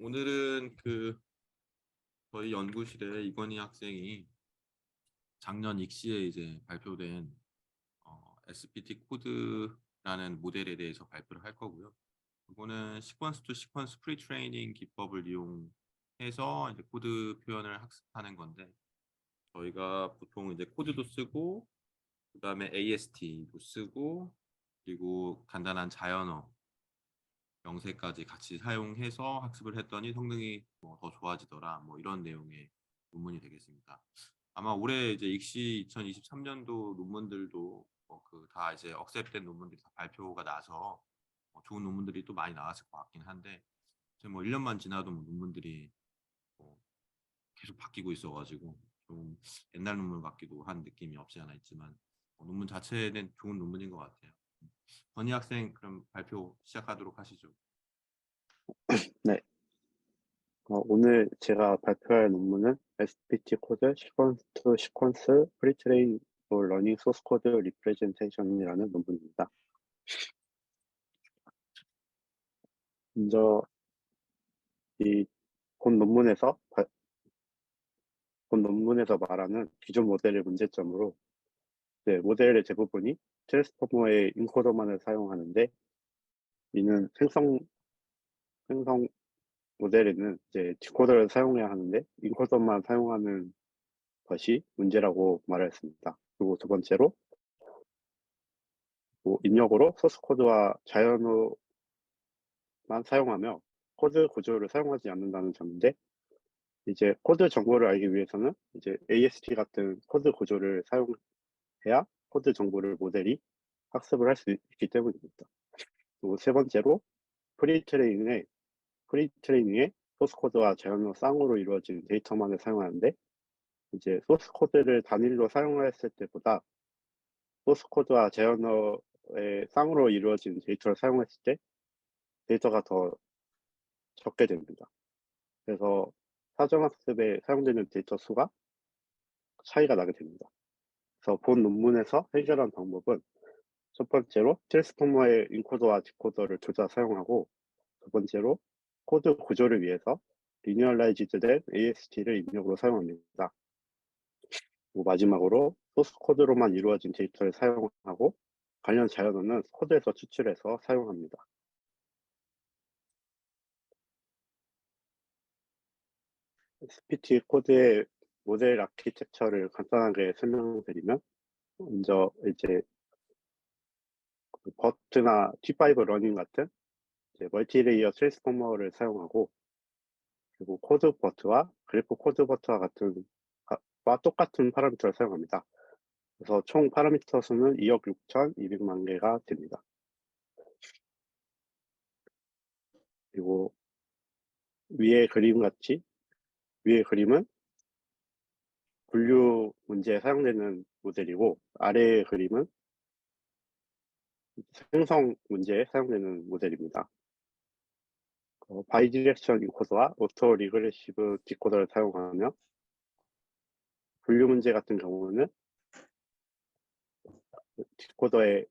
오늘은 저희 연구실에 이건희 학생이 작년 익시에 이제 발표된 SPT 코드라는 모델에 대해서 발표를 할 거고요. 이거는 시퀀스 투 시퀀스 프리 트레이닝 기법을 이용해서 이제 코드 표현을 학습하는 건데, 저희가 보통 이제 코드도 쓰고 그다음에 AST도 쓰고 그리고 간단한 자연어 영세까지 같이 사용해서 학습을 했더니 성능이 더 좋아지더라, 이런 내용의 논문이 되겠습니다. 아마 올해 이제 익시 2023년도 논문들도 다 이제 억셉된 논문들이 다 발표가 나서 좋은 논문들이 또 많이 나왔을 것 같긴 한데, 지금 1년만 지나도 논문들이 뭐 계속 바뀌고 있어가지고 좀 옛날 논문 같기도 한 느낌이 없지 않아 있지만, 논문 자체는 좋은 논문인 것 같아요. 건희 학생, 그럼 발표 시작하도록 하시죠. 네. 오늘 제가 발표할 논문은 SPT 코드 시퀀스 투 시퀀스 프리트레인 러닝 소스 코드 리프레젠테이션이라는 논문입니다. 먼저 본 논문에서 말하는 기존 모델의 문제점으로, 모델의 대부분이 트랜스포머의 인코더만을 사용하는데, 이는 생성 모델에는 이제 디코더를 사용해야 하는데 인코더만 사용하는 것이 문제라고 말했습니다. 그리고 두 번째로, 입력으로 소스 코드와 자연어만 사용하며 코드 구조를 사용하지 않는다는 점인데, 이제 코드 정보를 알기 위해서는 이제 AST 같은 코드 구조를 사용해야 코드 정보를 모델이 학습을 할 수 있기 때문입니다. 그리고 세 번째로, 프리트레이닝에 소스 코드와 자연어 쌍으로 이루어진 데이터만을 사용하는데, 이제 소스 코드를 단일로 사용했을 때보다 소스 코드와 자연어의 쌍으로 이루어진 데이터를 사용했을 때 데이터가 더 적게 됩니다. 그래서 사전학습에 사용되는 데이터 수가 차이가 나게 됩니다. 그래서 본 논문에서 해결한 방법은, 첫 번째로 트랜스포머의 인코더와 디코더를 둘 다 사용하고, 두 번째로 코드 구조를 위해서 리니얼라이즈드 된 AST를 입력으로 사용합니다. 그리고 마지막으로 소스 코드로만 이루어진 데이터를 사용하고 관련 자연어는 코드에서 추출해서 사용합니다. SPT 코드의 모델 아키텍처를 간단하게 설명드리면, 먼저 이제 버트나 T5 러닝 같은 이제 멀티레이어 트랜스포머를 사용하고, 그리고 코드 버트와 그래프 코드 버트와 똑같은 파라미터를 사용합니다. 그래서 총 파라미터 수는 2억 6,200만 개가 됩니다. 그리고 위의 그림은 분류 문제에 사용되는 모델이고, 아래의 그림은 생성 문제에 사용되는 모델입니다. 바이디렉션 인코더와 오토 리그레시브 디코더를 사용하며, 분류 문제 같은 경우는 디코더에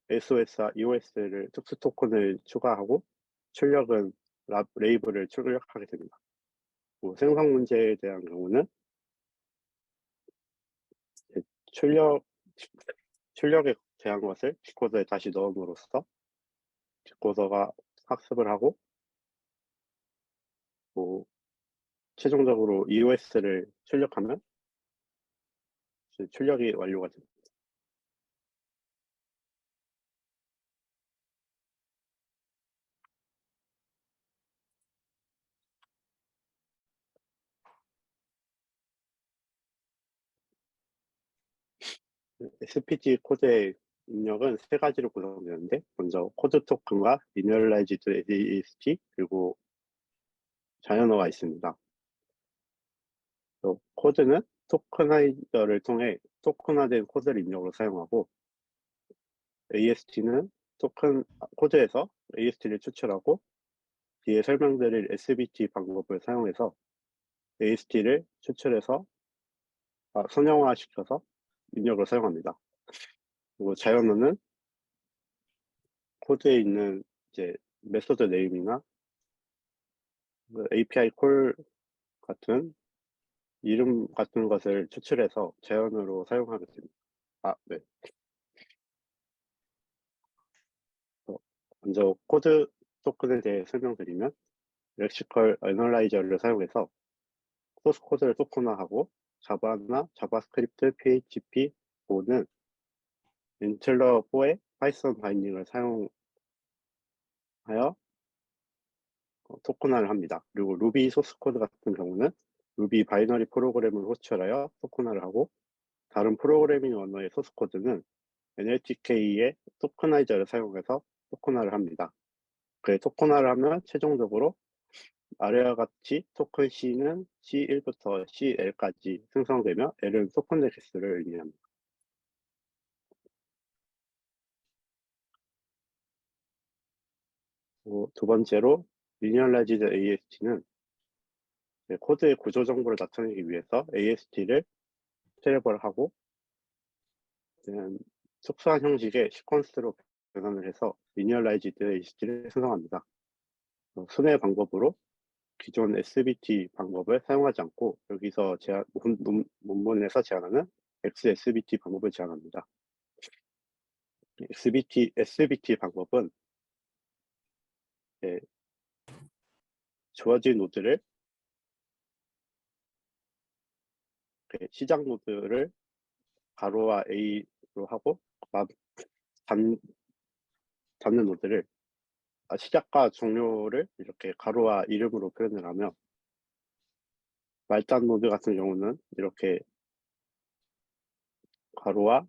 SOS와 EOS를 특수 토큰을 추가하고 출력은 레이블을 출력하게 됩니다. 생성 문제에 대한 경우는 출력에 대한 것을 디코더에 다시 넣음으로써 디코더가 학습을 하고, 최종적으로 EOS를 출력하면 출력이 완료가 됩니다. SPT 코드의 입력은 세 가지로 구성되는데, 먼저 코드 토큰과 리니얼라이즈드 AST, 그리고 자연어가 있습니다. 코드는 토커나이저를 통해 토큰화된 코드를 입력으로 사용하고, AST는 코드에서 AST를 추출하고 뒤에 설명드릴 SBT 방법을 사용해서 AST를 추출해서 선형화시켜서 입력을 사용합니다. 그리고 자연어는 코드에 있는 이제 메소드 네임이나 그 API 콜 같은 이름 같은 것을 추출해서 재현으로 사용하게 됩니다. 네. 먼저 코드 토큰에 대해 설명드리면 렉시컬 애널라이저를 사용해서 소스 코드를 토큰화하고 자바나 자바스크립트, PHP, 고는 인텔러 4의 파이썬 바인딩을 사용하여 토큰화를 합니다. 그리고 루비 소스 코드 같은 경우는 루비 바이너리 프로그램을 호출하여 토큰화를 하고 다른 프로그래밍 언어의 소스 코드는 NLTK의 토커나이저를 사용해서 토큰화를 합니다. 그 토큰화를 하면 최종적으로 아래와 같이 토큰 C는 C1부터 CL까지 생성되며 L은 토큰의 개수를 의미합니다. 두 번째로 리니얼라이즈드 AST는 코드의 구조 정보를 나타내기 위해서 AST를 트래블하고 특수한 형식의 시퀀스로 변환을 해서 리니얼라이즈드 AST를 생성합니다. 순회 방법으로 기존 SBT 방법을 사용하지 않고 여기서 논문에서 제안하는 XSBT 방법을 제안합니다. SBT 방법은 주어진 노드를 시작 노드를 가로와 A로 하고 닫는 노드를 시작과 종료를 이렇게 가로와 이름으로 표현을 하며 말단 노드 같은 경우는 이렇게 가로와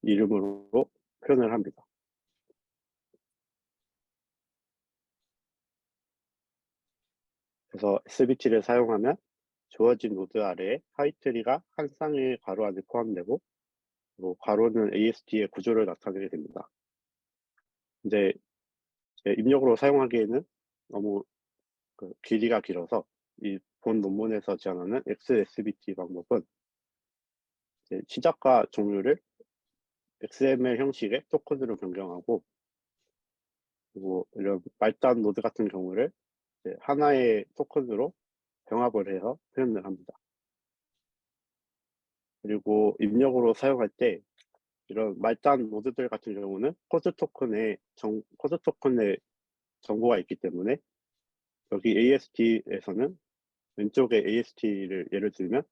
이름으로 표현을 합니다. 그래서 SBT를 사용하면 주어진 노드 아래에 하이트리가 한 쌍의 가로 안에 포함되고 가로는 AST의 구조를 나타내게 됩니다. 이제 입력으로 사용하기에는 너무 길이가 길어서 이 본 논문에서 제안하는 XSBT 방법은 시작과 종료를 XML 형식의 토큰으로 변경하고 그리고 이런 말단 노드 같은 경우를 하나의 토큰으로 병합을 해서 표현을 합니다. 그리고 입력으로 사용할 때 이런 말단 노드들 같은 경우는 코드 토큰에 정보가 있기 때문에 여기 AST에서는 왼쪽에 AST를 예를 들면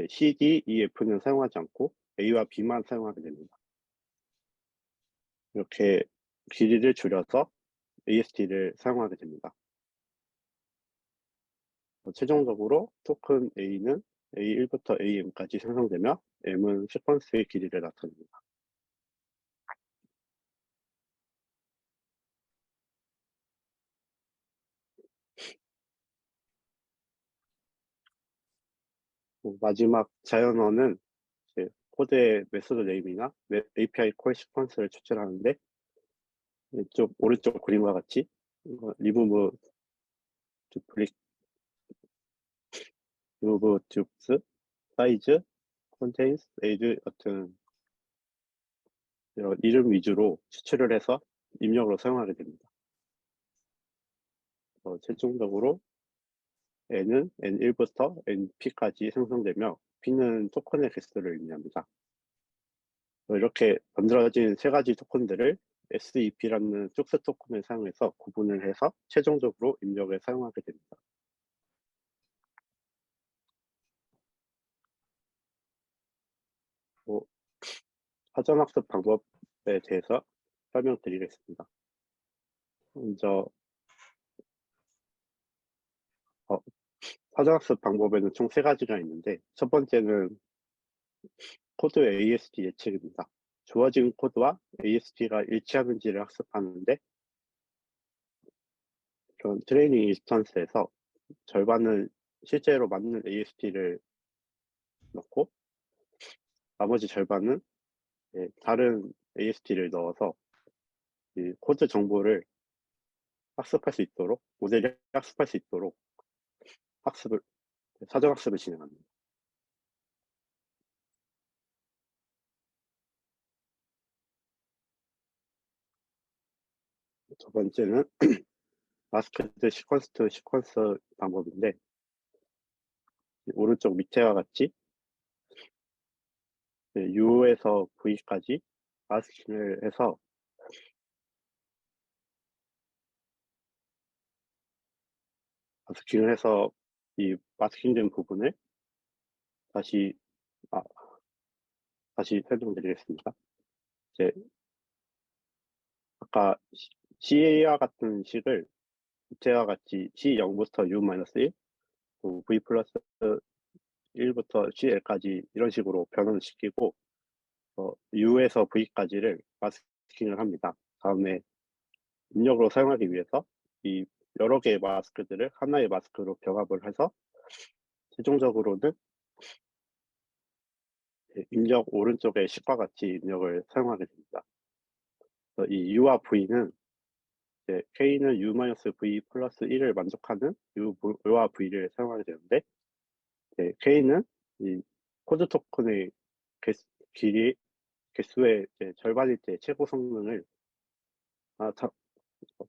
CD, EF는 사용하지 않고 A와 B만 사용하게 됩니다. 이렇게 길이를 줄여서 AST를 사용하게 됩니다. 최종적으로 토큰 A는 A1부터 AM까지 생성되며 M은 시퀀스의 길이를 나타냅니다. 마지막 자연어는 코드의 메소드 네임이나 API 콜 시퀀스를 추출하는데 왼쪽 오른쪽 그림과 같이 리무브 듀스, 사이즈, 컨테인스, 에이드 같은 이런 이름 위주로 추출을 해서 입력으로 사용하게 됩니다. 최종적으로 n은 n1부터 np까지 생성되며 p는 토큰의 개수를 의미합니다. 이렇게 만들어진 세 가지 토큰들을 SEP라는 쪽수 토큰을 사용해서 구분을 해서 최종적으로 입력에 사용하게 됩니다. 사전학습 방법에 대해서 설명드리겠습니다. 먼저 사전학습 방법에는 총 세 가지가 있는데 첫 번째는 코드 AST 예측입니다. 주어진 코드와 AST가 일치하는지를 학습하는데 그런 트레이닝 인스턴스에서 절반은 실제로 맞는 AST를 넣고 나머지 절반은 다른 AST를 넣어서 이 코드 정보를 학습할 수 있도록 모델이 학습할 수 있도록 사전 학습을 진행합니다. 두 번째는 마스크드 시퀀스 투 시퀀스 방법인데, 오른쪽 밑에와 같이 U에서 V까지 마스킹을 해서 이 마스킹된 부분을 다시 아, 다시 설명드리겠습니다. 이제 아까 C와 같은 식을 밑에와 같이 C0부터 U-1, V 플러스 1부터 CL까지 이런 식으로 변환을 시키고 U에서 V까지를 마스킹을 합니다. 다음에 입력으로 사용하기 위해서 이 여러 개의 마스크들을 하나의 마스크로 병합을 해서 최종적으로는 입력 오른쪽의 식과 같이 입력을 사용하게 됩니다. 이 U와 V는 K는 U-V 플러스 1을 만족하는 U와 V를 사용하게 되는데, K는 이 코드 토큰의 길이 개수의 절반일 때 최고 성능을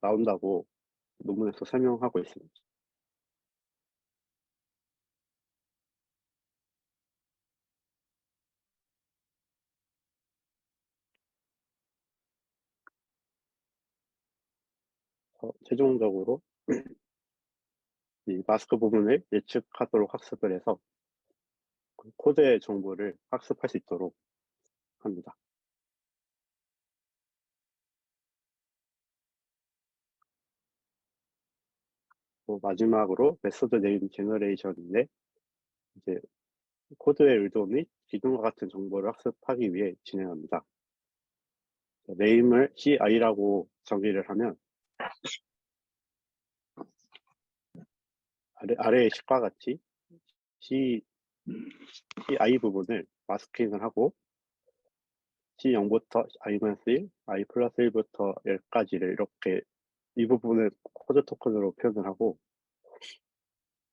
나온다고 논문에서 설명하고 있습니다. 최종적으로 이 마스크 부분을 예측하도록 학습을 해서 그 코드의 정보를 학습할 수 있도록 합니다. 마지막으로 메소드 네임 제너레이션인데, 이제 코드의 의도 및 기능과 같은 정보를 학습하기 위해 진행합니다. 네임을 CI라고 정의를 하면 아래의 식과 같이 CI 부분을 마스킹을 하고 C0부터 I-1, I 플러스 1부터 L까지를 이렇게 이 부분을 코드 토큰으로 표현을 하고,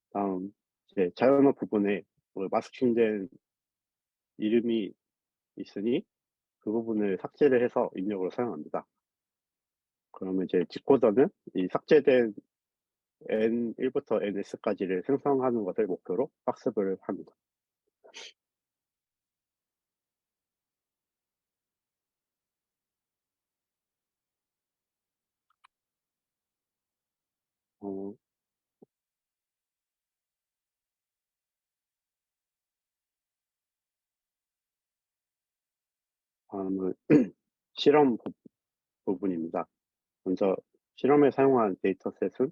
다음 이제 자연어 부분에 마스킹된 이름이 있으니 그 부분을 삭제를 해서 입력으로 사용합니다. 그러면 이제 디코더는 이 삭제된 N1부터 NS까지를 생성하는 것을 목표로 학습을 합니다. 다음은 실험 부분입니다. 먼저 실험에 사용한 데이터셋은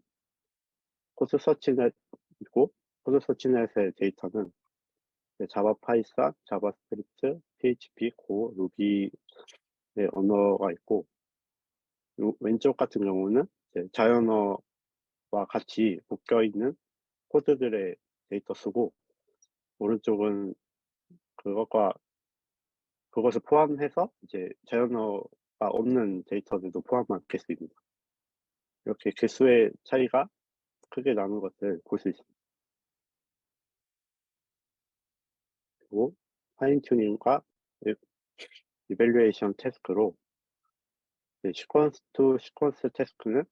코드 서치넷이고, 코드 서치넷의 데이터는 자바 파이썬, 자바스크립트, PHP, 고, 루비의 언어가 있고, 왼쪽 같은 경우는 자연어와 같이 묶여 있는 코드들의 데이터 수고, 오른쪽은 그것을 포함해서 이제 자연어가 없는 데이터들도 포함한 개수입니다. 이렇게 개수의 차이가 크게 나는 것을 볼 수 있습니다. 그리고 파인 튜닝과 이밸류에이션 태스크로 시퀀스 투 시퀀스 태스크는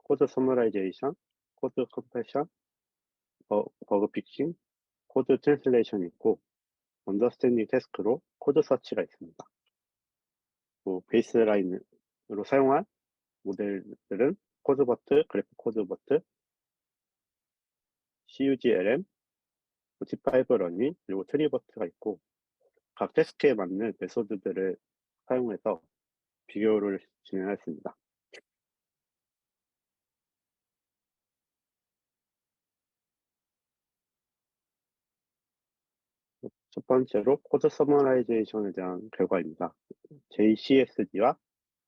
코드 서머라이제이션, 코드 컴패션, 버그 픽싱, 코드 트랜슬레이션이 있고, 언더스탠딩 태스크로 코드 서치가 있습니다. 베이스라인으로 사용한 모델들은 코드버트, 그래프 코드버트, CUGLM, T5 러닝, 그리고 트리버트가 있고, 각 태스크에 맞는 메소드들을 사용해서 비교를 진행했습니다. 첫 번째로 코드 서머라이제이션에 대한 결과입니다. JCSD와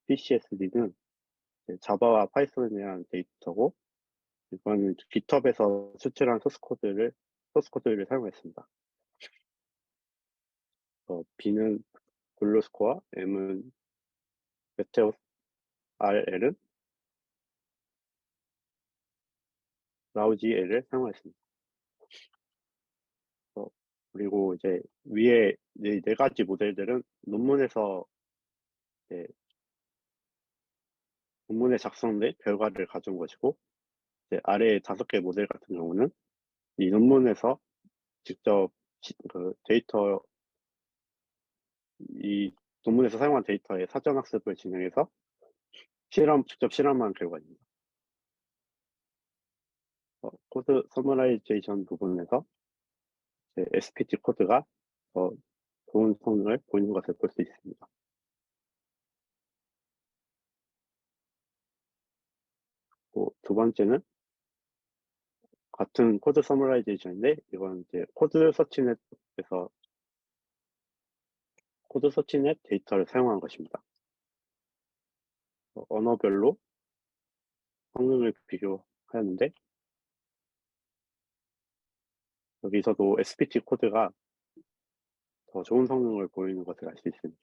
PCSD는 자바와 파이썬에 대한 데이터고, 이거는 GitHub에서 추출한 소스코드를 사용했습니다. B는 블루스코어, M은 메테오스, RL은 라우지L을 사용했습니다. 그리고 이제 위에 네 가지 모델들은 논문에서 논문의 작성 및 결과를 가져온 것이고, 이제 아래 5개 모델 같은 경우는 이 논문에서 직접 이 논문에서 사용한 데이터의 사전 학습을 진행해서 직접 실험한 결과입니다. 코드 서머라이제이션 부분에서 SPT 코드가 더 좋은 성능을 보이는 것을 볼 수 있습니다. 두 번째는 같은 코드 서머라이제이션인데, 이건 이제 코드 서치넷 데이터를 사용한 것입니다. 언어별로 성능을 비교하였는데, 여기서도 SPT 코드가 더 좋은 성능을 보이는 것을 알 수 있습니다.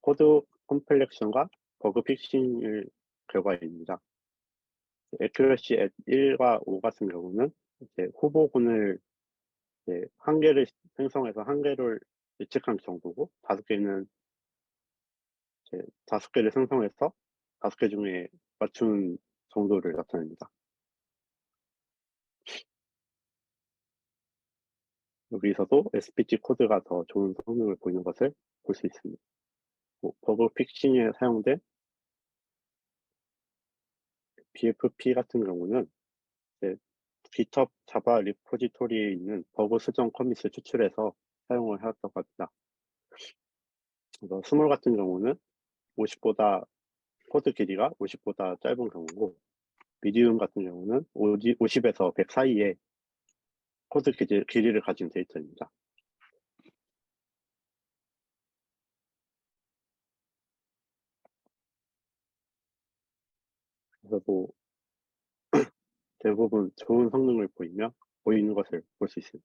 코드 컴플렉션과 버그 픽싱의 결과입니다. Accuracy at 1과 5 같은 경우는 이제 후보군을 이제 1개를 생성해서 1개를 예측한 정도고, 5개는 이제 5개를 생성해서 5개 중에 맞춘 정도를 나타냅니다. 여기서도 SPT 코드가 더 좋은 성능을 보이는 것을 볼 수 있습니다. 버그 픽싱에 사용된 BFP 같은 경우는 이제 GitHub 자바 리포지토리에 있는 버그 수정 커밋을 추출해서 사용을 해왔다고 합니다. 그래서 스몰 같은 경우는 50보다 코드 길이가 50보다 짧은 경우고, 미디움 같은 경우는 50에서 100 사이에 코드 길이를 가진 데이터입니다. 그래서 대부분 좋은 성능을 보이는 것을 볼 수 있습니다.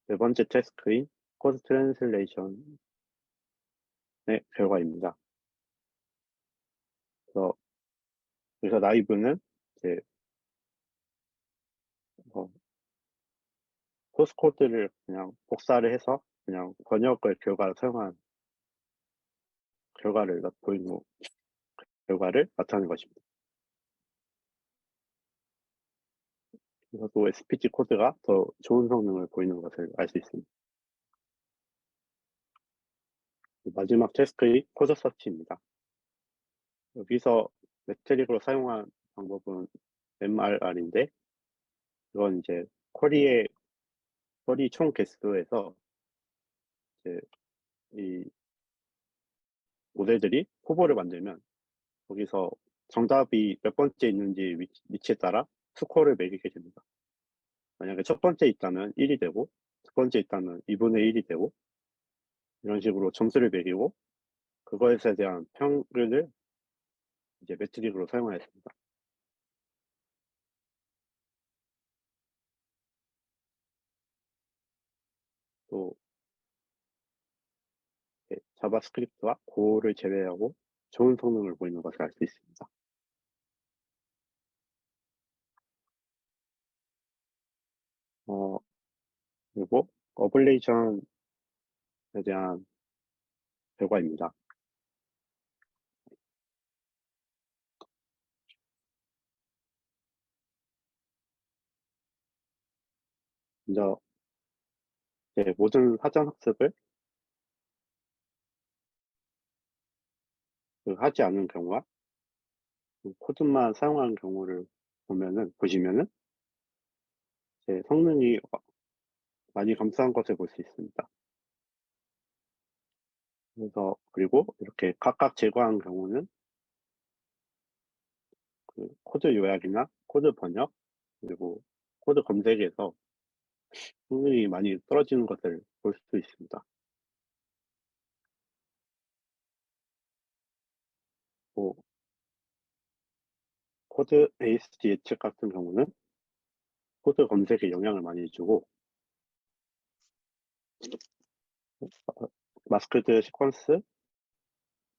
네 번째 태스크인 코드 트랜슬레이션의 결과입니다. 그래서 나이브는 이제 소스 코드를 그냥 복사를 해서 그냥 번역을 사용한 결과를 나타낸 것입니다. 그래서 또 SPT 코드가 더 좋은 성능을 보이는 것을 알 수 있습니다. 마지막 태스크의 코드 서치입니다. 여기서 매트릭으로 사용한 방법은 MRR인데, 이건 이제 쿼리 총 개수에서 이제 이 모델들이 후보를 만들면 거기서 정답이 몇 번째 있는지 위치에 따라 스코어를 매기게 됩니다. 만약에 첫 번째 있다면 1이 되고, 두 번째 있다면 2분의 1이 되고, 이런 식으로 점수를 매기고, 그거에 대한 평균을 이제 매트릭으로 사용하였습니다. 또 자바스크립트와 고를 제외하고 좋은 성능을 보이는 것을 알 수 있습니다. 그리고 어블레이션에 대한 결과입니다. 먼저 모든 사전 학습을 하지 않은 경우와 코드만 사용하는 경우를 보시면은 성능이 많이 감소한 것을 볼 수 있습니다. 그리고 이렇게 각각 제거한 경우는 코드 요약이나 코드 번역, 그리고 코드 검색에서 성능이 많이 떨어지는 것을 볼 수 있습니다. 코드 ASD 예측 같은 경우는 코드 검색에 영향을 많이 주고, 마스크드 시퀀스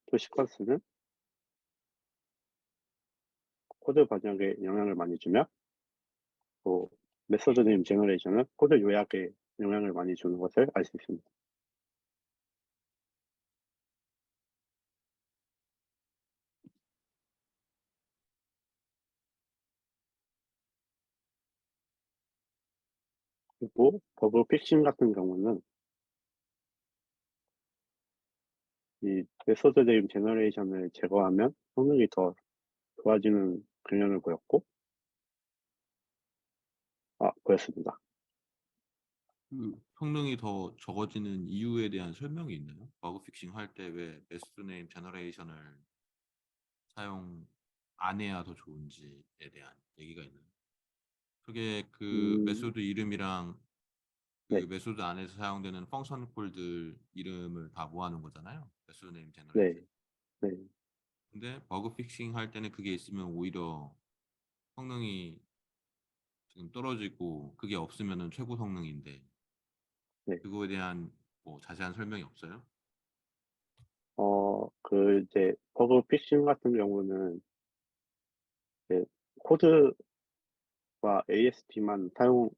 또 시퀀스는 코드 번역에 영향을 많이 주며, 뭐 메소드 네임 제너레이션은 코드 요약에 영향을 많이 주는 것을 알 수 있습니다. 그리고 버그 픽싱 같은 경우는 이 메소드 네임 제너레이션을 제거하면 성능이 더 좋아지는 경향을 보였습니다. 그 성능이 더 적어지는 이유에 대한 설명이 있나요? 버그 픽싱 할 때 왜 메소드 네임 제너레이션을 사용 안 해야 더 좋은지에 대한 얘기가 있나요? 그게 그 음, 메소드 이름이랑 네, 그 메소드 안에서 사용되는 펑션 콜들 이름을 다 모아놓은 거잖아요. 메소드 네임 네, 제너레이션. 네, 근데 버그 픽싱 할 때는 그게 있으면 오히려 성능이 지금 떨어지고 그게 없으면은 최고 성능인데 네. 그거에 대한 뭐 자세한 설명이 없어요? 이제 버그 픽싱 같은 경우는 이제 코드와 ASP만 사용해서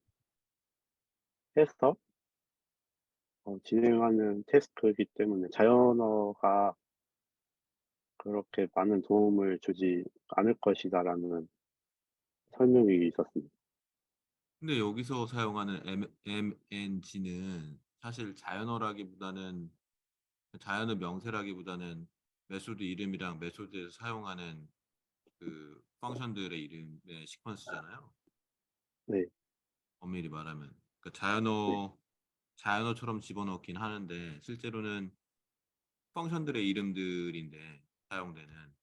진행하는 태스크이기 때문에 자연어가 그렇게 많은 도움을 주지 않을 것이다라는 설명이 있었습니다. 근데 여기서 사용하는 MNG는 사실 자연어라기보다는 자연어 명세라기보다는 메소드 이름이랑 메소드에서 사용하는 그 펑션들의 이름의 시퀀스잖아요. 네, 엄밀히 말하면. 그러니까 네, 자연어처럼 집어넣긴 하는데 실제로는 펑션들의 이름들인데 사용되는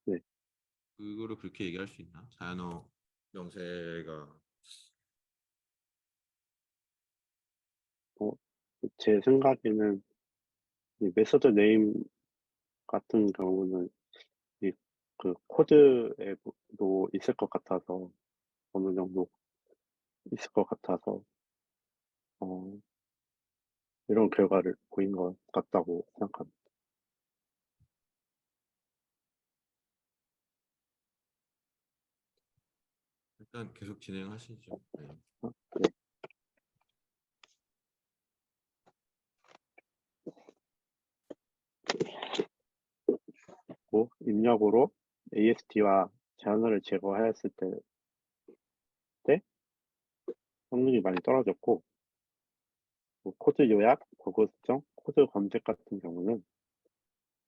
네. 그거를 그렇게 얘기할 수 있나? 자연어 명세가 어, 제 생각에는 이 메소드 네임 같은 경우는 이 그 코드에도 있을 것 같아서 어느 정도 있을 것 같아서 어, 이런 결과를 보인 것 같다고 생각합니다. 일단 계속 진행하시죠. 네. 네. 고 입력으로 AST와 제한어를 제거하였을 때 성능이 많이 떨어졌고 뭐 코드 요약, 버그 수정, 코드 검색 같은 경우는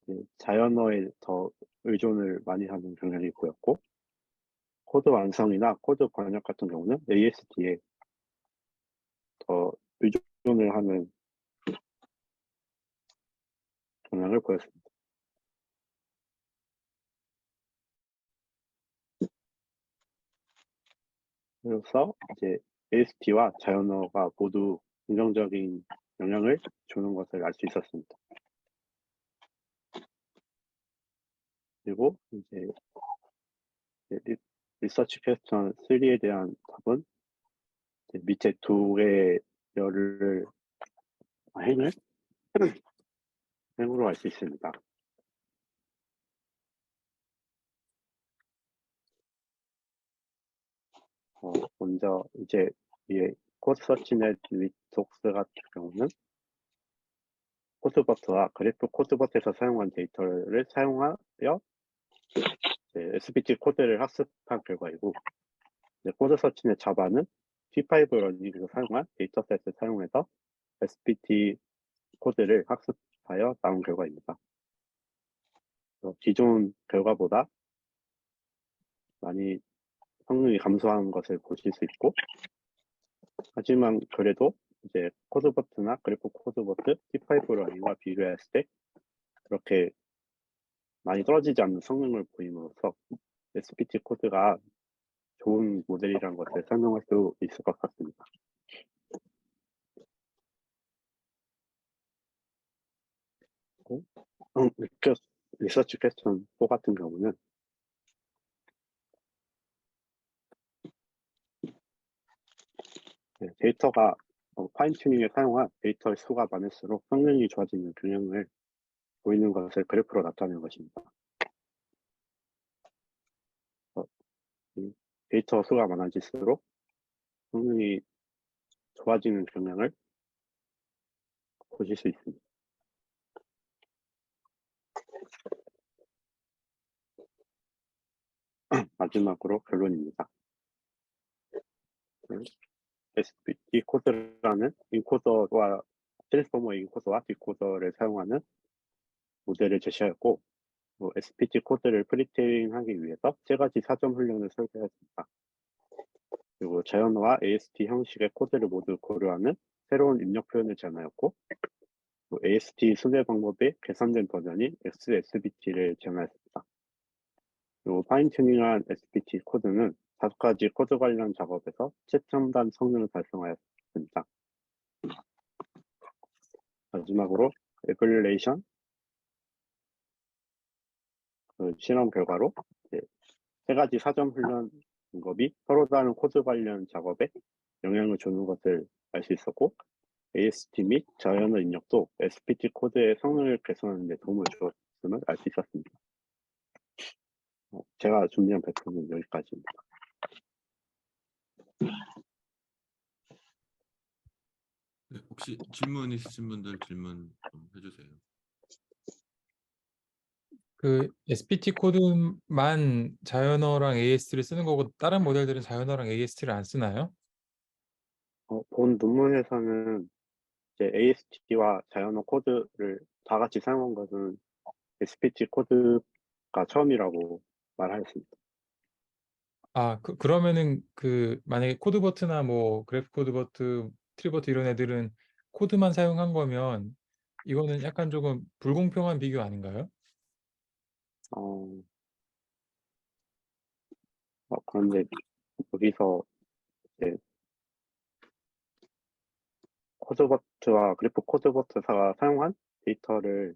이제 자연어에 더 의존을 많이 하는 경향이 보였고 코드 완성이나 코드 번역 같은 경우는 AST에 더 의존을 하는 경향을 보였습니다. 그래서 이제 AST와 자연어가 모두 긍정적인 영향을 주는 것을 알 수 있었습니다. 그리고 이제 리서치 퀘스천 3에 대한 답은 이제 밑에 두 개의 열을 행을 행으로 알 수 있습니다. 먼저 이제 이 코드 서치넷 리톡스 같은 경우는 코드버트와 그래프 코드버트에서 사용한 데이터를 사용하여 SBT 코드를 학습한 결과이고 코드 서치넷 자바는 T5 러닝에서 사용한 데이터셋을 사용해서 SBT 코드를 학습하여 나온 결과입니다. 기존 결과보다 많이 성능이 감소한 것을 보실 수 있고 하지만 그래도 이제 코드버트나 그래프 코드버트 T5 러닝과 비교했을 때 그렇게 많이 떨어지지 않는 성능을 보임으로써 SBT 코드가 좋은 모델이라는 것을 설명할 수 있을 것 같습니다. 어? 리서치 퀘스천 4 같은 경우는 데이터가 파인 튜닝에 사용한 데이터의 수가 많을수록 성능이 좋아지는 경향을 보이는 것을 그래프로 나타내는 것입니다. 어, 이 데이터 수가 많아질수록 성능이 좋아지는 경향을 보실 수 있습니다. 마지막으로 결론입니다. SPT 코드라는 인코더와 트랜스포머 인코더와 디코더를 사용하는 모델을 제시하였고, SPT 코드를 프리트레인하기 위해서 세 가지 사전 훈련을 설계했습니다. 그리고 자연어와 AST 형식의 코드를 모두 고려하는 새로운 입력 표현을 제안하였고, AST 수뇌 방법의 개선된 버전인 XSBT를 제안하였습니다. 그리고 파인튜닝한 SPT 코드는 5가지 코드 관련 작업에서 최첨단 성능을 달성하였습니다. 마지막으로 에밸레이션 실험 결과로 세 가지 사전 훈련 방법이 서로 다른 코드 관련 작업에 영향을 주는 것을 알 수 있었고, AST 및 자연어 입력도 SPT 코드의 성능을 개선하는 데 도움을 주었음을 알 수 있었습니다. 제가 준비한 발표는 여기까지입니다. 네, 혹시 질문 있으신 분들 질문 좀 해주세요. 그 SPT 코드만 자연어랑 AST를 쓰는 거고 다른 모델들은 자연어랑 AST를 안 쓰나요? 본 논문에서는 이제 AST와 자연어 코드를 다 같이 사용한 것은 SPT 코드가 처음이라고 말하였습니다. 아, 그러면은 만약에 코드버트나 뭐 그래프 코드버트, 트리버트 이런 애들은 코드만 사용한 거면 이거는 약간 조금 불공평한 비교 아닌가요? 어, 그런데 여기서 이제 코드버트와 그래프 코드버트사가 사용한 데이터를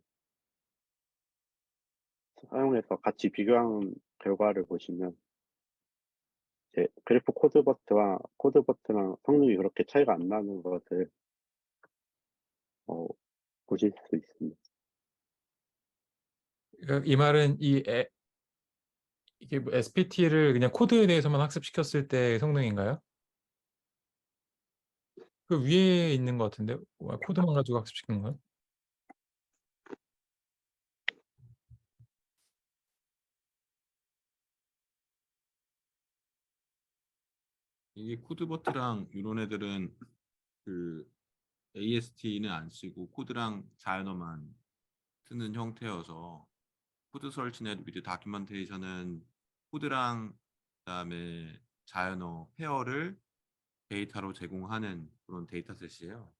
사용해서 같이 비교한 결과를 보시면 이제 그래프 코드버트랑 성능이 그렇게 차이가 안 나는 것을 보실 수 있습니다. 그러니까 이 말은 이게 뭐 SPT를 그냥 코드에 대해서만 학습시켰을 때 성능인가요? 그 위에 있는 것 같은데 코드만 가지고 학습시킨 거요? 이게 코드버트랑 이런 애들은 그 AST는 안 쓰고 코드랑 자연어만 쓰는 형태여서 코드 설치넷 위드 다큐멘테이션은 코드랑 그다음에 자연어 페어를 데이터로 제공하는 그런 데이터셋이에요.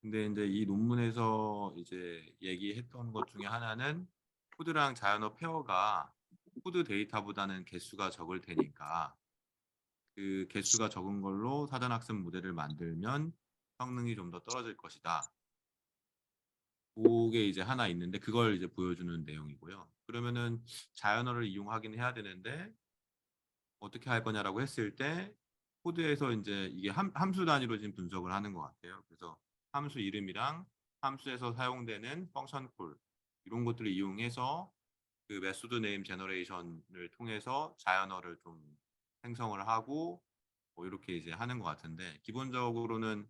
근데 이제 이 논문에서 이제 얘기했던 것 중에 하나는 코드랑 자연어 페어가 코드 데이터보다는 개수가 적을 테니까 그 개수가 적은 걸로 사전학습 모델을 만들면 성능이 좀 더 떨어질 것이다. 그게 이제 하나 있는데 그걸 이제 보여주는 내용이고요. 그러면은 자연어를 이용하긴 해야 되는데 어떻게 할 거냐라고 했을 때 코드에서 이제 이게 함수 단위로 지금 분석을 하는 것 같아요. 그래서 함수 이름이랑 함수에서 사용되는 펑션 콜 이런 것들을 이용해서 그 메소드 네임 제너레이션을 통해서 자연어를 좀 생성을 하고 뭐 이렇게 이제 하는 것 같은데 기본적으로는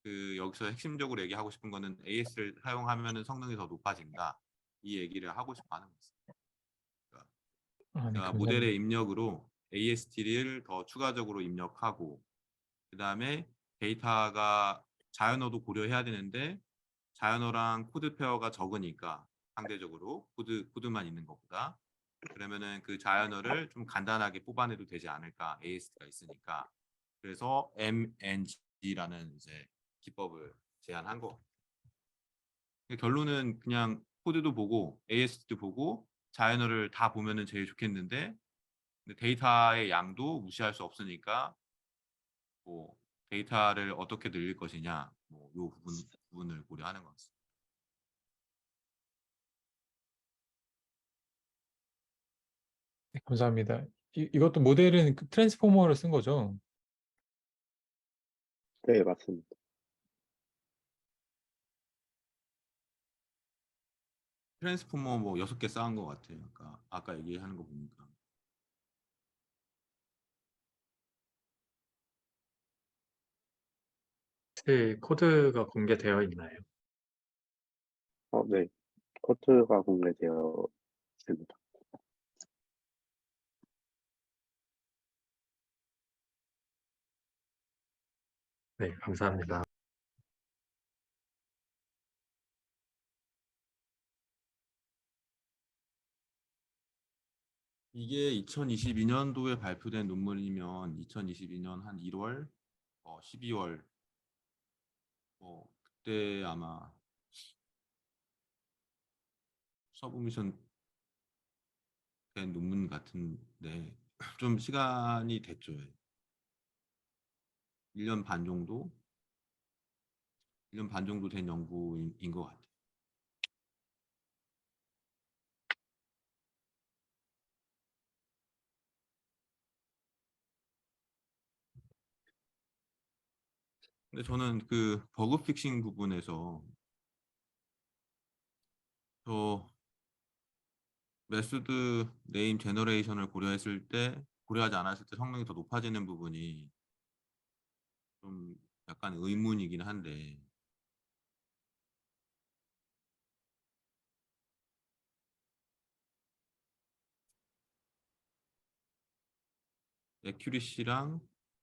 그 여기서 핵심적으로 얘기하고 싶은 거는 AS를 사용하면은 성능이 더 높아진다 이 얘기를 하고 싶어 하는 거죠. 아, 네, 그러니까 감사합니다. 모델의 입력으로 AST를 더 추가적으로 입력하고 그 다음에 데이터가 자연어도 고려해야 되는데 자연어랑 코드 페어가 적으니까 상대적으로 코드만 있는 것보다 그러면은 그 자연어를 좀 간단하게 뽑아내도 되지 않을까 AST가 있으니까 그래서 MNG라는 이제 기법을 제안한 거. 결론은 그냥 코드도 보고 AST도 보고 자연어를 다 보면은 제일 좋겠는데 근데 데이터의 양도 무시할 수 없으니까 뭐 데이터를 어떻게 늘릴 것이냐 뭐요 부분을 고려하는 것 같습니다. 네, 감사합니다. 이것도 모델은 트랜스포머를 쓴 거죠? 네, 맞습니다. 트랜스포머 뭐 6개 쌓은 것 같아요. 아까 얘기하는 거 보니까. 혹시 코드가 공개되어 있나요? 네. 코드가 공개되어 있습니다. 네, 감사합니다. 이게 2022년도에 발표된 논문이면 2022년 한 1월, 12월 그때 아마 서브미션 된 논문 같은데 좀 시간이 됐죠. 1년 반 정도? 1년 반 정도 된 연구인 것 같아요. 근데 저는 그 버그 픽싱 부분에서 저 메소드 네임 제너레이션을 고려하지 않았을 때 성능이 더 높아지는 부분이 좀 약간 의문이긴 한데 애큐리시랑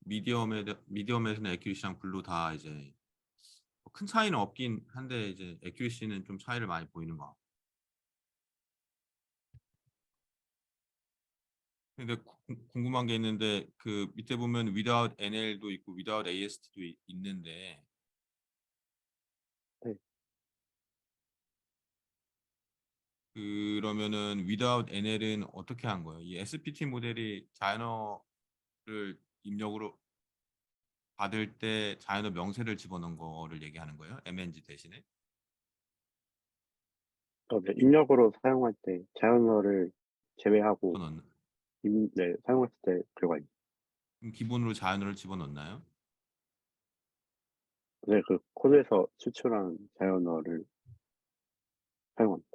미디엄에서는 애큐리시랑 블루 다 이제 큰 차이는 없긴 한데 이제 애큐리시는 좀 차이를 많이 보이는 것 같고. 근데 궁금한 게 있는데 그 밑에 보면 without NL도 있고 without AST도 있는데 네. 그러면은 without NL은 어떻게 한 거예요? 이 SPT 모델이 자이너를 입력으로 받을 때 자이너 명세를 집어넣은 거를 얘기하는 거예요? MNG 대신에? 네. 입력으로 사용할 때 자연어를 제외하고 집어넣는. 네, 사용했을 때 결과 그럼 기본으로 자이너를 집어넣나요? 네, 그 코드에서 추출한 자연어를 사용합니다.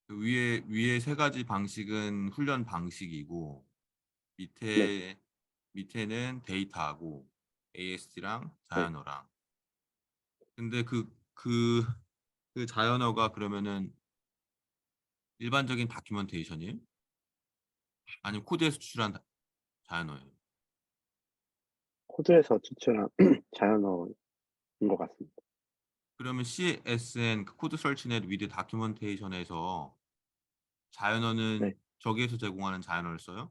그 위에 세 가지 방식은 훈련 방식이고 네, 밑에는 데이터하고 AST랑 네. 자연어랑. 근데 그 자연어가 그러면은 일반적인 다큐멘테이션이에요? 아니면 코드에서 추출한 자연어예요? 코드에서 추출한 자연어인 것 같습니다. 그러면 CSN 그 코드 설치넷 위드 다큐멘테이션에서 네, 자연어는 저기에서 제공하는 자연어를 써요?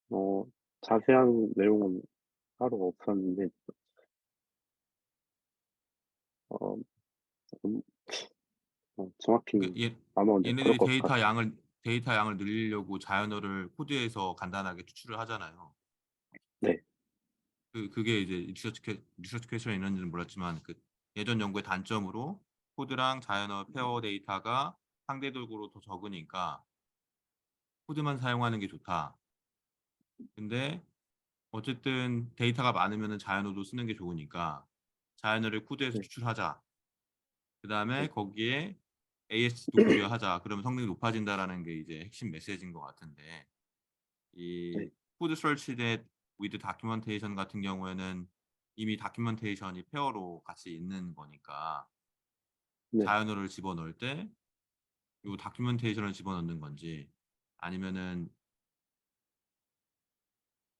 어, 자세한 내용은 따로 없었는데, 어, 음, 그러니까 정확히는 네, 그럴 얘네들이 것 같아요. 데이터 양을 늘리려고 자연어를 코드에서 간단하게 추출을 하잖아요. 네, 그게 이제 리서치 퀘션이 있는지는 몰랐지만 그 예전 연구의 단점으로 코드랑 자연어 페어 데이터가 상대 돌고로 더 적으니까 코드만 사용하는 게 좋다. 근데 어쨌든 데이터가 많으면 자연어도 쓰는 게 좋으니까 자연어를 코드에서 네, 추출하자. 그 다음에 네, 거기에 AS도 고려하자. 그러면 성능이 높아진다라는 게 이제 핵심 메시지인 것 같은데 네, 이 코드 설치된 위드 다큐멘테이션 같은 경우에는 이미 다큐멘테이션이 페어로 같이 있는 거니까 네. 자연어를 집어넣을 때 이 다큐멘테이션을 집어넣는 건지 아니면은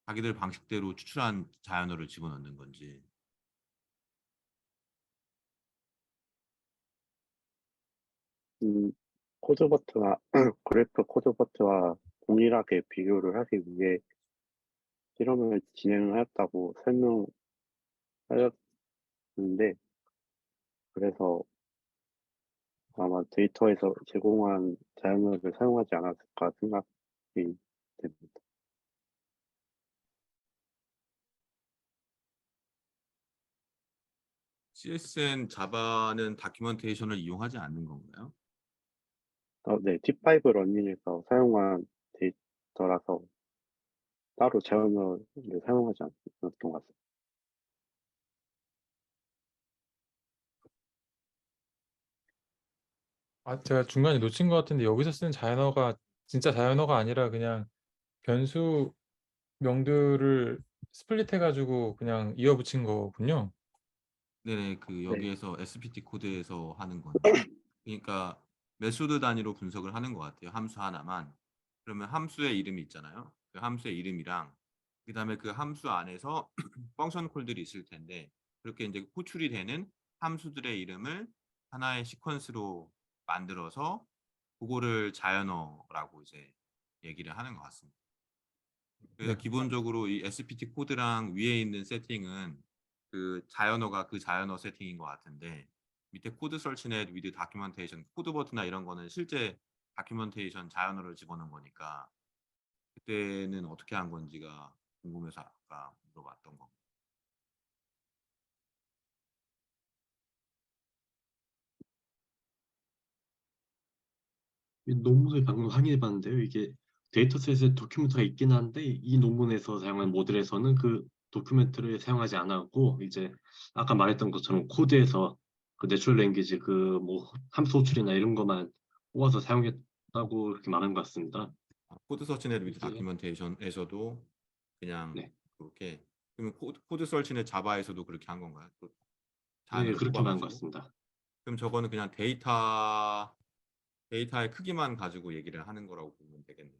자기들 방식대로 추출한 자연어를 집어넣는 건지. 음, 코드버트와, 그래프 코드버트와 동일하게 비교를 하기 위해 실험을 진행하였다고 설명하였는데, 그래서 아마 데이터에서 제공한 자연어를 사용하지 않았을까 생각이 됩니다. CSN 자바는 다큐멘테이션을 이용하지 않는 건가요? 네, T5 러닝에서 사용한 데이터라서 따로 자연어를 사용하지 않았던 것 같습니다. 아, 제가 중간에 놓친 것 같은데 여기서 쓰는 자연어가 진짜 자연어가 아니라 그냥 변수 명들을 스플릿 해가지고 그냥 이어붙인 거군요. 네네, 그 네. 여기에서 SPT 코드에서 하는 건 그러니까 메소드 단위로 분석을 하는 것 같아요. 함수 하나만. 그러면 함수의 이름이 있잖아요. 그 함수의 이름이랑 그다음에 그 함수 안에서 펑션 콜들이 있을 텐데 그렇게 이제 호출이 되는 함수들의 이름을 하나의 시퀀스로 만들어서 그거를 자연어라고 이제 얘기를 하는 것 같습니다. 그래서 네. 기본적으로 이 SPT 코드랑 위에 있는 세팅은 그 자연어가 그 자연어 세팅인 것 같은데 밑에 코드 설치넷 위드 다큐멘테이션 코드 버튼이나 이런 거는 실제 다큐멘테이션 자연어를 집어넣은 거니까 그때는 어떻게 한 건지가 궁금해서 아까 물어봤던 거. 이 논문을 방금 확인해 봤는데요. 이게 데이터셋에 도큐멘트가 있긴 한데 이 논문에서 사용한 모델에서는 그 도큐멘트를 사용하지 않았고 이제 아까 말했던 것처럼 코드에서 그 내추럴 랭귀지 그 뭐 함수 호출이나 이런 것만 뽑아서 사용했다고 이렇게 말한 것 같습니다. 코드 설치넷 위드 이게 다큐멘테이션에서도 그냥 네, 그렇게 그러면 코드 설치넷 자바에서도 그렇게 한 건가요? 또 네 자연어를 그렇게 말한 것 뽑아가지고? 같습니다. 그럼 저거는 그냥 데이터의 크기만 가지고 얘기를 하는 거라고 보면 되겠네요.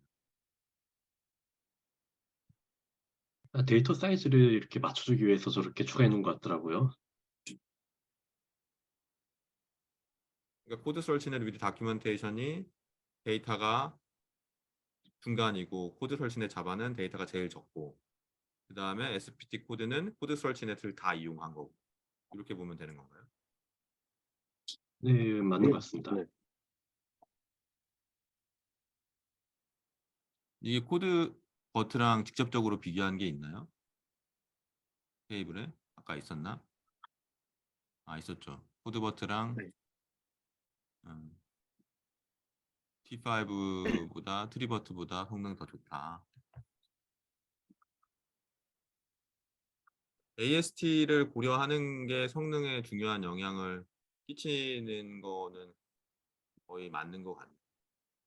데이터 사이즈를 이렇게 맞춰주기 위해서 저렇게 추가해 놓은 것 같더라고요. 그러니까 코드 설치넷 위드 다큐멘테이션이 데이터가 중간이고 코드 설치넷 자바는 데이터가 제일 적고 그 다음에 SPT 코드는 코드 설치넷을 다 이용한 거고 이렇게 보면 되는 건가요? 네, 맞는 것 같습니다. 네. 이게 코드 버트랑 직접적으로 비교한 게 있나요? 테이블에? 아까 있었나? 아, 있었죠. 코드 버트랑 네. T5보다 트리버트보다 성능 더 좋다. AST를 고려하는 게 성능에 중요한 영향을 끼치는 거는 거의 맞는 것 같네요.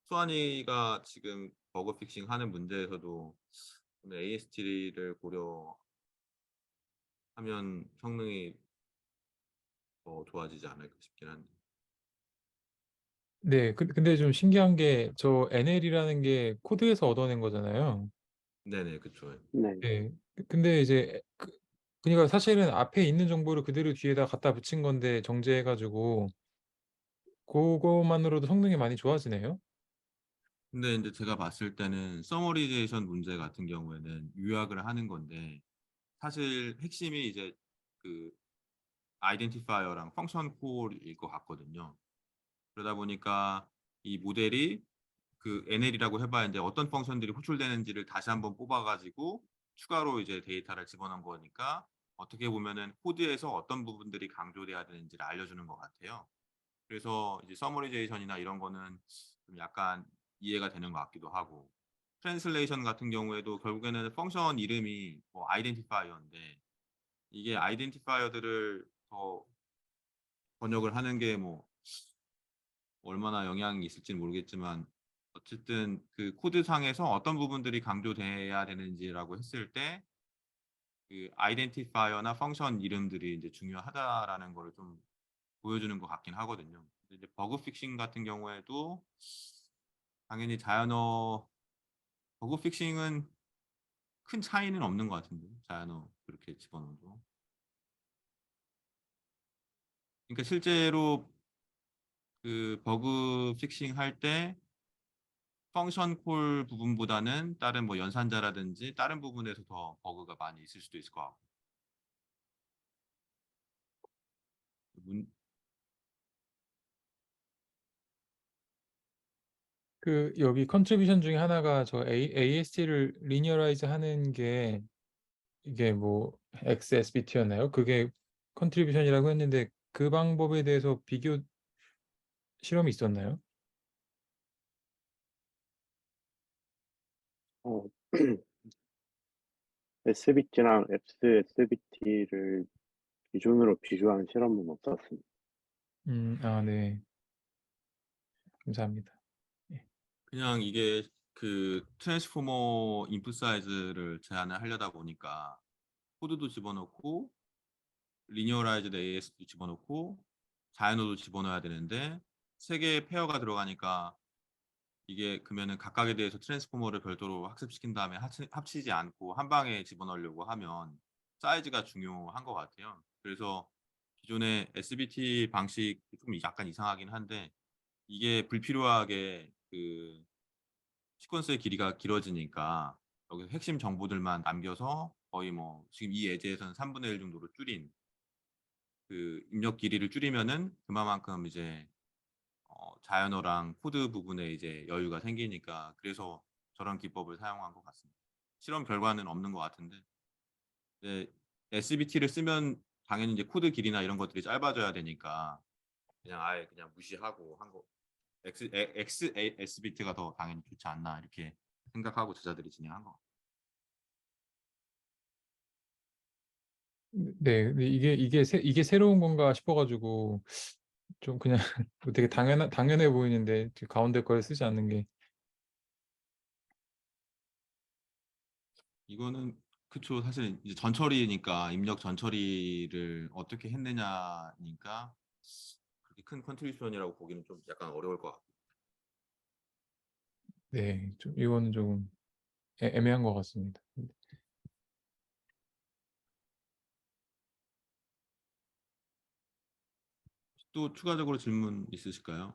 수환이가 지금 버그 픽싱 하는 문제에서도 AST를 고려하면 성능이 더 좋아지지 않을까 싶긴 한데. 네, 근데 좀 신기한 게 저 NL이라는 게 코드에서 얻어낸 거잖아요. 네네, 그쵸. 네. 네. 근데 이제 그러니까 사실은 앞에 있는 정보를 그대로 뒤에다 갖다 붙인 건데 정제해가지고 그거만으로도 성능이 많이 좋아지네요. 근데 이제 제가 봤을 때는 서머리제이션 문제 같은 경우에는 요약을 하는 건데 사실 핵심이 이제 그 아이덴티파이어랑 펑션 콜일 것 같거든요. 그러다 보니까 이 모델이 그 NL이라고 해봐야 이제 어떤 펑션들이 호출되는지를 다시 한번 뽑아가지고 추가로 이제 데이터를 집어넣은 거니까 어떻게 보면은 코드에서 어떤 부분들이 강조돼야 되는지를 알려주는 것 같아요. 그래서 이제 서머리제이션이나 이런 거는 좀 약간 이해가 되는 것 같기도 하고 트랜슬레이션 같은 경우에도 결국에는 펑션 이름이 뭐 아이덴티파이어인데 이게 아이덴티파이어들을 더 번역을 하는 게 뭐 얼마나 영향이 있을지는 모르겠지만 어쨌든 그 코드상에서 어떤 부분들이 강조돼야 되는지라고 했을 때 그 아이덴티파이어나 펑션 이름들이 이제 중요하다라는 거를 좀 보여주는 것 같긴 하거든요. 근데 이제 버그 픽싱 같은 경우에도 당연히 자연어 버그 픽싱은 큰 차이는 없는 것 같은데 자연어 그렇게 집어넣어도. 그러니까 실제로 그 버그 픽싱 할 때 펑션 콜 부분보다는 다른 뭐 연산자라든지 다른 부분에서 더 버그가 많이 있을 수도 있을 것 같고. 문, 여기 컨트리뷰션 중에 하나가 저 AST를 리니어라이즈 하는 게 이게 뭐 XSBT였나요? 그게 컨트리뷰션이라고 했는데 그 방법에 대해서 비교 실험이 있었나요? 어, SBT랑 XSBT를 기준으로 비교한 실험은 없었습니다. 아, 네. 감사합니다. 그냥 이게 그 트랜스포머 인풋 사이즈를 제한을 하려다 보니까 코드도 집어넣고 리니어라이즈드 AS도 집어넣고 자이노도 집어넣어야 되는데 세 개의 페어가 들어가니까 이게 그러면은 각각에 대해서 트랜스포머를 별도로 학습시킨 다음에 합치지 않고 한 방에 집어넣으려고 하면 사이즈가 중요한 것 같아요. 그래서 기존의 SBT 방식이 좀 약간 이상하긴 한데 이게 불필요하게 그 시퀀스의 길이가 길어지니까 여기서 핵심 정보들만 남겨서 거의 뭐 지금 이 예제에서는 3분의 1 정도로 줄인 그 입력 길이를 줄이면은 그만큼 이제 자연어랑 코드 부분에 이제 여유가 생기니까 그래서 저런 기법을 사용한 것 같습니다. 실험 결과는 없는 것 같은데 이제 SBT를 쓰면 당연히 이제 코드 길이나 이런 것들이 짧아져야 되니까 그냥 아예 그냥 무시하고 한 거. XSBT가 더 당연히 좋지 않나 이렇게 생각하고 제자들이 진행한 거. 네, 근데 이게 새로운 건가 싶어가지고 좀 그냥 되게 당연해 보이는데 가운데 걸 쓰지 않는 게. 이거는 그쵸. 사실 이제 전처리니까 입력 전처리를 어떻게 했느냐니까 그렇게 큰 컨트리뷰션이라고 보기는 좀 약간 어려울 것 같고. 네, 좀 이거는 조금 애매한 것 같습니다. 또 추가적으로 질문 있으실까요?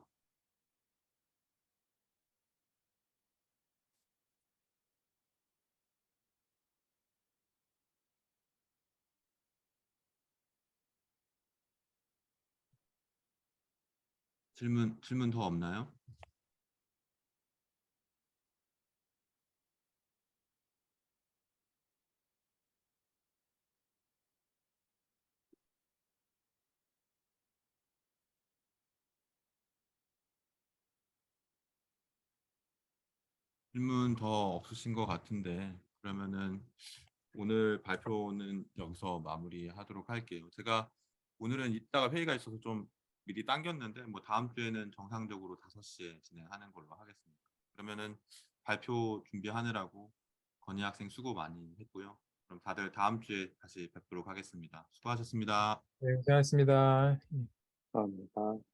질문 더 없나요? 질문 더 없으신 것 같은데 그러면은 오늘 발표는 여기서 마무리하도록 할게요. 제가 오늘은 이따가 회의가 있어서 좀 미리 당겼는데 뭐 다음 주에는 정상적으로 5시에 진행하는 걸로 하겠습니다. 그러면은 발표 준비하느라고 건희 학생 수고 많이 했고요. 그럼 다들 다음 주에 다시 뵙도록 하겠습니다. 수고하셨습니다. 네, 고생하셨습니다. 감사합니다.